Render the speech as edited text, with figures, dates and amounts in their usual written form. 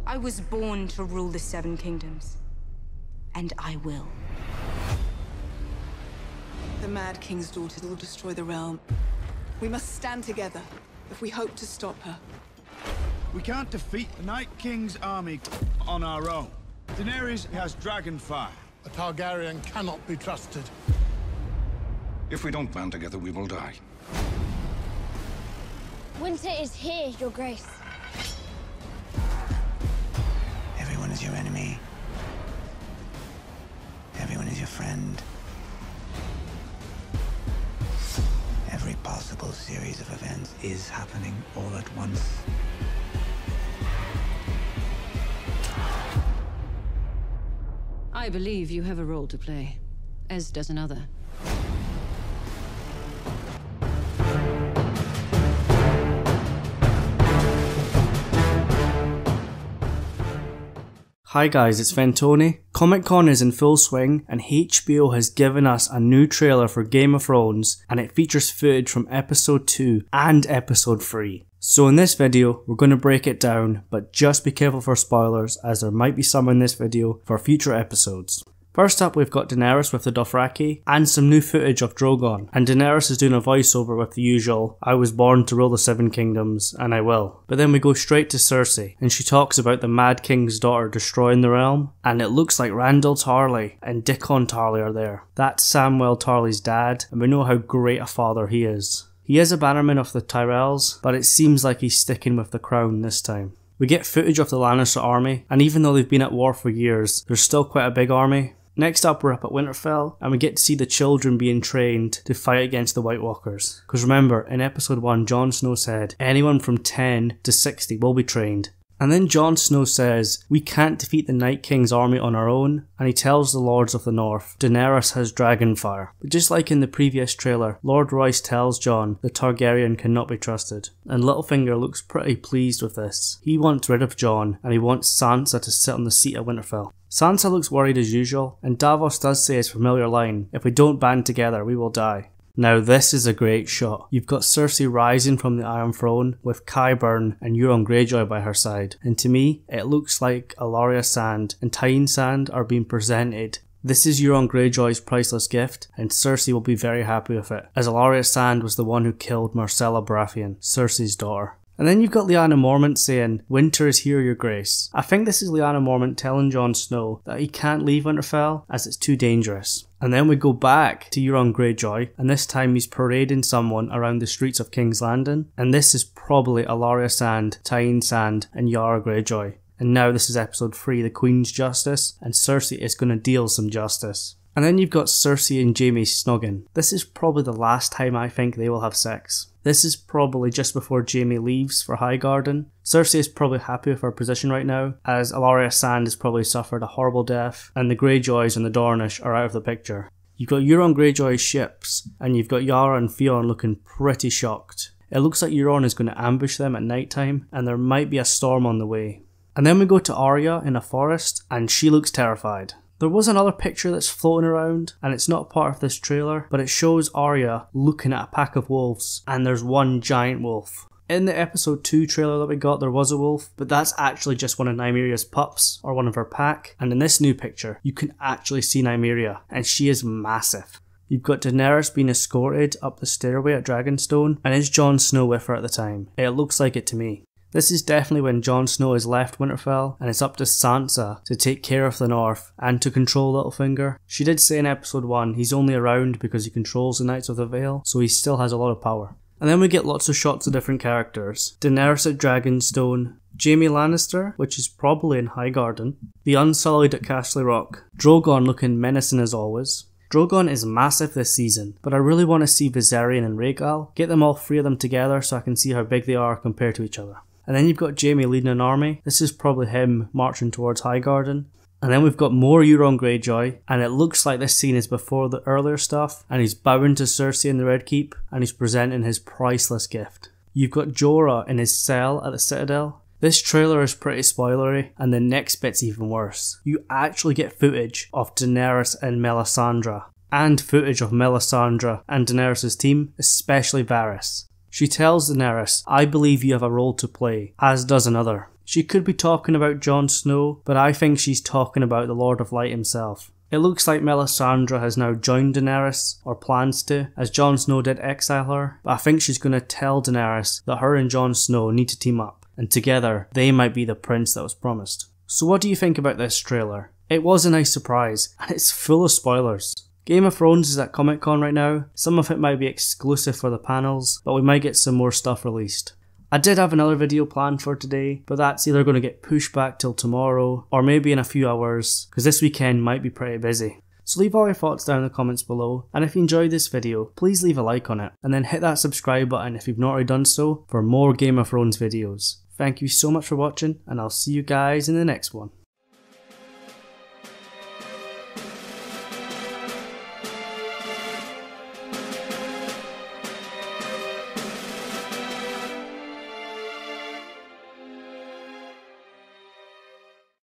I was born to rule the Seven Kingdoms. And I will. The Mad King's daughter will destroy the realm. We must stand together if we hope to stop her. We can't defeat the Night King's army on our own. Daenerys has dragon fire. A Targaryen cannot be trusted. If we don't band together, we will die. Winter is here, Your Grace. Everyone is your enemy. Everyone is your friend. Every possible series of events is happening all at once. I believe you have a role to play, as does another. Hi guys, it's Fentoni. Comic Con is in full swing and HBO has given us a new trailer for Game of Thrones and it features footage from episode 2 and episode 3. So in this video, we're going to break it down, but just be careful for spoilers as there might be some in this video for future episodes. First up, we've got Daenerys with the Dothraki, and some new footage of Drogon. And Daenerys is doing a voiceover with the usual, I was born to rule the Seven Kingdoms, and I will. But then we go straight to Cersei, and she talks about the Mad King's daughter destroying the realm, and it looks like Randall Tarly and Dickon Tarly are there. That's Samwell Tarly's dad, and we know how great a father he is. He is a bannerman of the Tyrells, but it seems like he's sticking with the crown this time. We get footage of the Lannister army, and even though they've been at war for years, there's still quite a big army. Next up, we're up at Winterfell, and we get to see the children being trained to fight against the White Walkers. Because remember, in episode 1, Jon Snow said, anyone from 10 to 60 will be trained. And then Jon Snow says, we can't defeat the Night King's army on our own, and he tells the Lords of the North, Daenerys has dragon fire. But just like in the previous trailer, Lord Royce tells Jon the Targaryen cannot be trusted. And Littlefinger looks pretty pleased with this. He wants rid of Jon, and he wants Sansa to sit on the seat at Winterfell. Sansa looks worried as usual, and Davos does say his familiar line, if we don't band together, we will die. Now this is a great shot. You've got Cersei rising from the Iron Throne with Qyburn and Euron Greyjoy by her side, and to me, it looks like Ellaria Sand and Tyene Sand are being presented. This is Euron Greyjoy's priceless gift, and Cersei will be very happy with it, as Ellaria Sand was the one who killed Marcella Baratheon, Cersei's daughter. And then you've got Lyanna Mormont saying, winter is here, your grace. I think this is Lyanna Mormont telling Jon Snow that he can't leave Winterfell as it's too dangerous. And then we go back to Euron Greyjoy, and this time he's parading someone around the streets of King's Landing, and this is probably Ellaria Sand, Tyene Sand and Yara Greyjoy. And now this is episode 3, the Queen's Justice, and Cersei is going to deal some justice. And then you've got Cersei and Jaime snogging. This is probably the last time I think they will have sex. This is probably just before Jaime leaves for Highgarden. Cersei is probably happy with her position right now, as Ellaria Sand has probably suffered a horrible death, and the Greyjoys and the Dornish are out of the picture. You've got Euron Greyjoy's ships, and you've got Yara and Theon looking pretty shocked. It looks like Euron is going to ambush them at night time, and there might be a storm on the way. And then we go to Arya in a forest, and she looks terrified. There was another picture that's floating around, and it's not part of this trailer, but it shows Arya looking at a pack of wolves, and there's one giant wolf. In the episode 2 trailer that we got, there was a wolf, but that's actually just one of Nymeria's pups, or one of her pack, and in this new picture, you can actually see Nymeria, and she is massive. You've got Daenerys being escorted up the stairway at Dragonstone, and is Jon Snow with her at the time? It looks like it to me. This is definitely when Jon Snow has left Winterfell, and it's up to Sansa to take care of the North and to control Littlefinger. She did say in episode 1 he's only around because he controls the Knights of the Vale, so he still has a lot of power. And then we get lots of shots of different characters. Daenerys at Dragonstone, Jaime Lannister, which is probably in Highgarden, the Unsullied at Castle Rock, Drogon looking menacing as always. Drogon is massive this season, but I really want to see Viserion and Rhaegal. Get them all 3 of them together so I can see how big they are compared to each other. And then you've got Jaime leading an army. This is probably him marching towards Highgarden. And then we've got more Euron Greyjoy, and it looks like this scene is before the earlier stuff, and he's bowing to Cersei in the Red Keep, and he's presenting his priceless gift. You've got Jorah in his cell at the Citadel. This trailer is pretty spoilery, and the next bit's even worse. You actually get footage of Daenerys and Melisandre, and footage of Melisandre and Daenerys' team, especially Varys. She tells Daenerys, I believe you have a role to play, as does another. She could be talking about Jon Snow, but I think she's talking about the Lord of Light himself. It looks like Melisandre has now joined Daenerys, or plans to, as Jon Snow did exile her, but I think she's going to tell Daenerys that her and Jon Snow need to team up, and together they might be the prince that was promised. So what do you think about this trailer? It was a nice surprise, and it's full of spoilers. Game of Thrones is at Comic Con right now. Some of it might be exclusive for the panels, but we might get some more stuff released. I did have another video planned for today, but that's either going to get pushed back till tomorrow, or maybe in a few hours, because this weekend might be pretty busy. So leave all your thoughts down in the comments below, and if you enjoyed this video, please leave a like on it, and then hit that subscribe button if you've not already done so, for more Game of Thrones videos. Thank you so much for watching, and I'll see you guys in the next one.